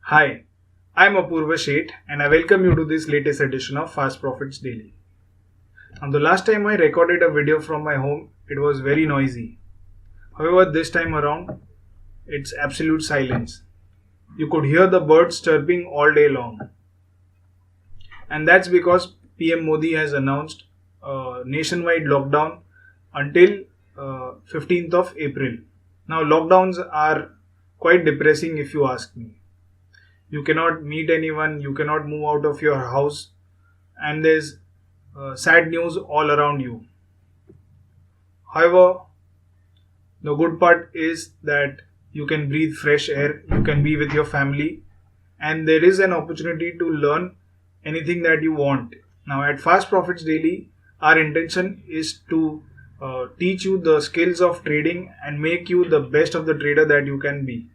Hi, I'm Apurva Sheth and I welcome you to this latest edition of Fast Profits Daily. Now, the last time I recorded a video from my home, it was very noisy. However, this time around, it's absolute silence. You could hear the birds chirping all day long. And that's because PM Modi has announced a nationwide lockdown until 15th of April. Now, lockdowns are quite depressing if you ask me. You cannot meet anyone, you cannot move out of your house, and there's sad news all around you. However, the good part is that you can breathe fresh air, you can be with your family, and there is an opportunity to learn anything that you want. Now, at Fast Profits Daily, our intention is to teach you the skills of trading and make you the best of the trader that you can be.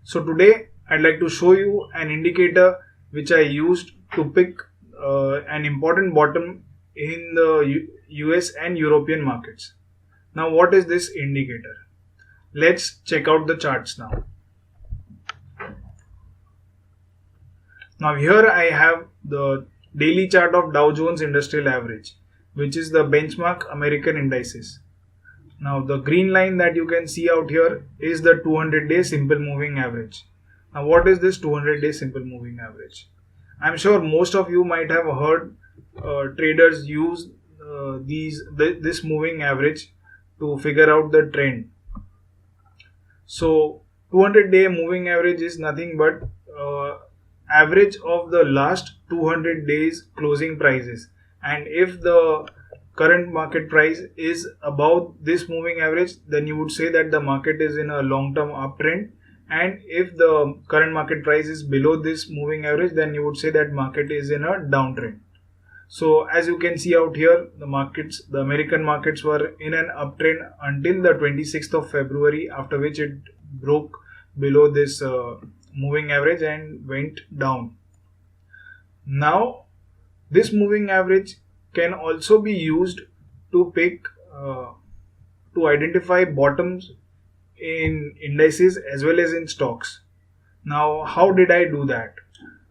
So, today I'd like to show you an indicator which I used to pick an important bottom in the US and European markets. Now, what is this indicator? Let's check out the charts now. Now, here I have the daily chart of Dow Jones Industrial Average, which is the benchmark American indices. Now, the green line that you can see out here is the 200-day simple moving average. Now, what is this 200-day simple moving average? I'm sure most of you might have heard traders use this moving average to figure out the trend. So, 200-day moving average is nothing but average of the last 200 days closing prices. And if the current market price is above this moving average, then you would say that the market is in a long-term uptrend. And if the current market price is below this moving average, then you would say that market is in a downtrend. So as you can see out here, the American markets were in an uptrend until the 26th of February, after which it broke below this moving average and went down. Now, this moving average can also be used to to identify bottoms in indices as well as in stocks. Now, how did I do that?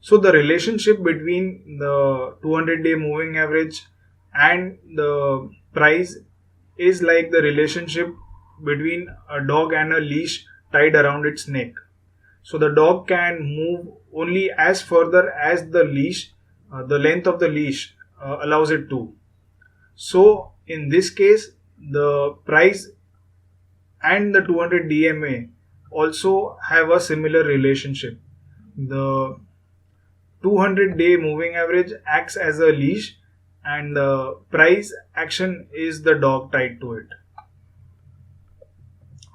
So, the relationship between the 200-day moving average and the price is like the relationship between a dog and a leash tied around its neck. So, the dog can move only as further as the leash, the length of the leash allows it to. So, in this case, the price and the 200 DMA also have a similar relationship. The 200-day moving average acts as a leash and the price action is the dog tied to it.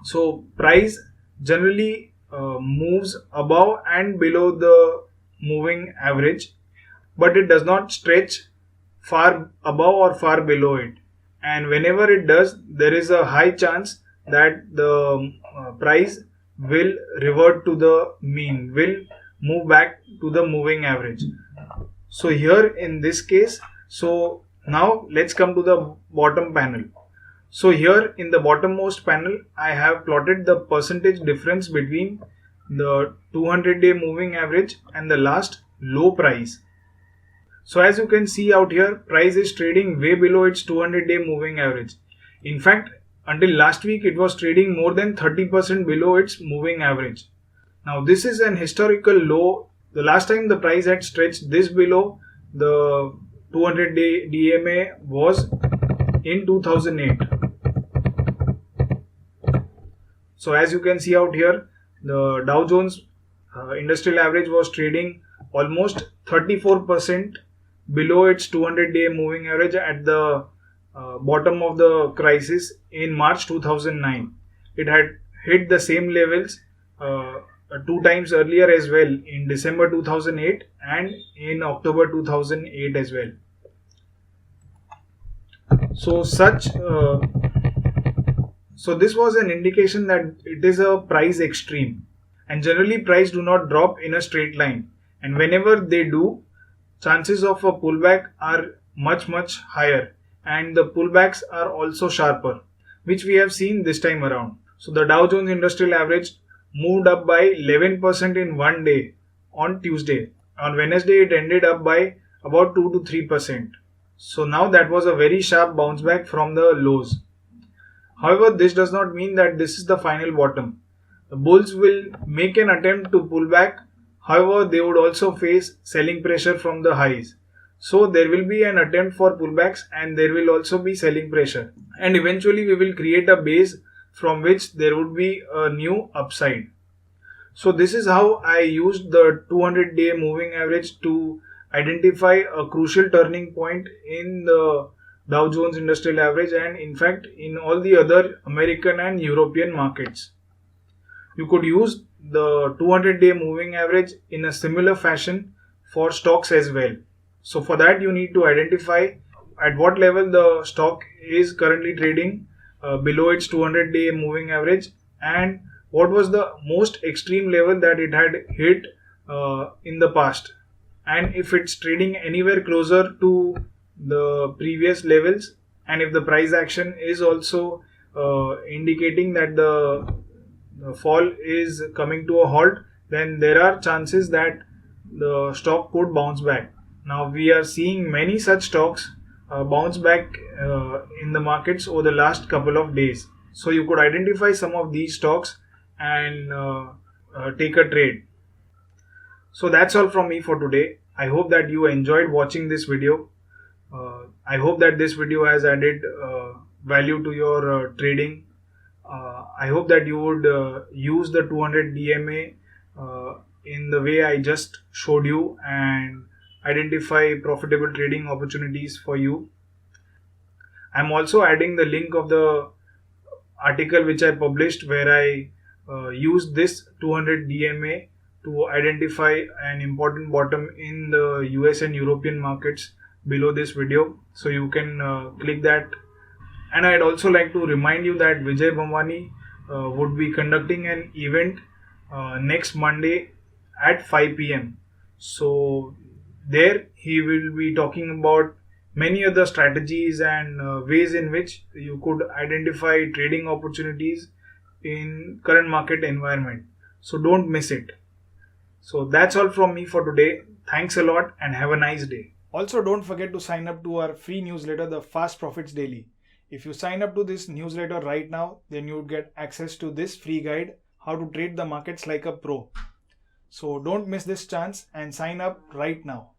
So price generally moves above and below the moving average, but it does not stretch far above or far below it. And whenever it does, there is a high chance that the price will revert to the mean, will move back to the moving average. So here in this case, so now let's come to the bottom panel. So here in the bottommost panel, I have plotted the percentage difference between the 200-day moving average and the last low price. So as you can see out here, price is trading way below its 200-day moving average. In fact, until last week, it was trading more than 30% below its moving average. Now, this is an historical low. The last time the price had stretched this below the 200-day DMA was in 2008. So, as you can see out here, the Dow Jones Industrial Average was trading almost 34% below its 200-day moving average at the bottom of the crisis in March 2009. It had hit the same levels two times earlier as well, in December 2008 and in October 2008 as well. So this was an indication that it is a price extreme, and generally price do not drop in a straight line, and whenever they do, chances of a pullback are much higher, and the pullbacks are also sharper, which we have seen this time around. So the Dow Jones Industrial Average moved up by 11% in one day on Tuesday. On Wednesday, it ended up by about 2 to 3%. So now that was a very sharp bounce back from the lows. However, this does not mean that this is the final bottom. The bulls will make an attempt to pull back. However, they would also face selling pressure from the highs. So there will be an attempt for pullbacks and there will also be selling pressure. And eventually we will create a base from which there would be a new upside. So this is how I used the 200-day moving average to identify a crucial turning point in the Dow Jones Industrial Average and in fact in all the other American and European markets. You could use the 200-day moving average in a similar fashion for stocks as well. So for that you need to identify at what level the stock is currently trading below its 200-day moving average and what was the most extreme level that it had hit in the past, and if it's trading anywhere closer to the previous levels and if the price action is also indicating that the fall is coming to a halt, then there are chances that the stock could bounce back. Now we are seeing many such stocks bounce back in the markets over the last couple of days. So you could identify some of these stocks and take a trade. So that's all from me for today. I hope that you enjoyed watching this video. I hope that this video has added value to your trading. I hope that you would use the 200 DMA in the way I just showed you and identify profitable trading opportunities for you. I'm also adding the link of the article which I published where I used this 200 DMA to identify an important bottom in the US and European markets below this video. So you can click that. And I'd also like to remind you that Vijay Bhamwani would be conducting an event next Monday at 5 p.m. So there he will be talking about many other strategies and ways in which you could identify trading opportunities in current market environment. So don't miss it. So that's all from me for today. Thanks a lot and have a nice day. Also don't forget to sign up to our free newsletter, the Fast Profits Daily. If you sign up to this newsletter right now, then you would get access to this free guide, how to trade the markets like a pro. So don't miss this chance and sign up right now.